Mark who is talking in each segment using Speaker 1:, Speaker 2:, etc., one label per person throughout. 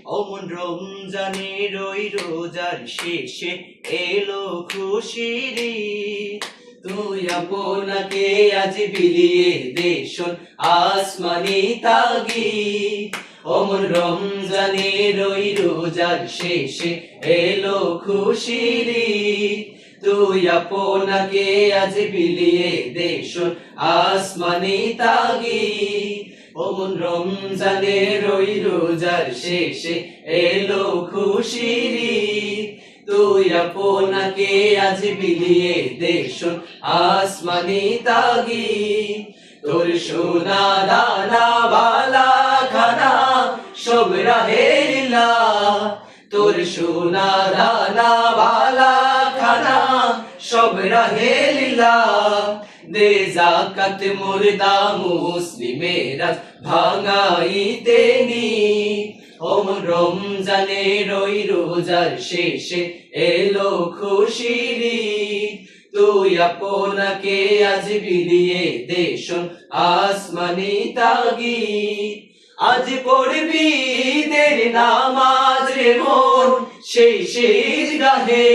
Speaker 1: অমন রমজানের ওই রোজার শেষে এলো খুশির ঈদ। তুই আপনাকে আজ বিলিয়ে দে শোন আসমানি তাগিদ। অমন রমজানের ওই রোজার শেষে এলো খুশির ঈদ। তুই আপনাকে আজ বিলিয়ে দে শোন আসমানি তাগিদ। অমন রমজানের ওই রোজার শেষে এলো খুশির ঈদ। তুই আপনাকে আজ বিলিয়ে দে শোন আসমানি তাগিদ। তোর সোনা দানা বালা খানা সব রাহে লিল্লাহ। তোর সোনা দানা বালা খানা সব রাহে লিল্লাহ। দে যাকাত মুর্দা মুসলিমেরা ভাঙাইতে নি। অমন রমজানের ওই রোজার শেষে এলো খুশির ঈদ। তুই আপনাকে আজ বিলিয়ে দে শোন আসমানি তাগিদ। আজ পড়বি ঈদের নামাজ রে মন সেই ঈদগাহে।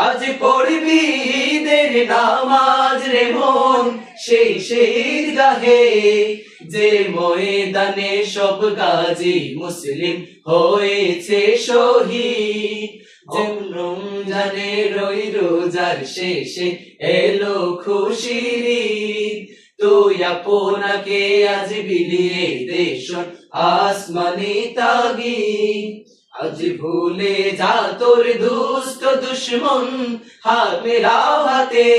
Speaker 1: আজ পড়বি ঈদের নামাজ রে মন সেই ঈদগাহে। যে ময়দানে সব গাজী মুসলিম হয়েছে শহীদ। রমজানের ওই রোজার শেষে এলো খুশির ঈদ। তুই আপনাকে আজ বিলিয়ে দে শোন আসমানি তাগিদ। আজ ভুলে যা তোর দুষ্ট দুশ্মন হাত মেলাও হাতে।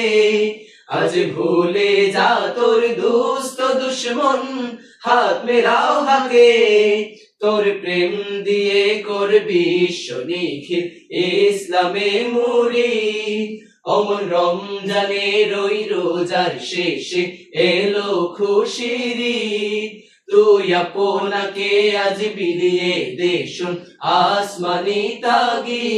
Speaker 1: আজ ভুলে যা তোর দুষ্ট দুশ্মন হাত মেলাও হাতে। তোর প্রেম দিয়ে করবি বিশ্ব নিখিল ইসলামে মুরিদ। অমন রমজানের ওই রোজার শেষে এলো খুশির ঈদ। তুই আপনাকে আজ বিলিয়ে দে শোন আসমানি তাগিদ।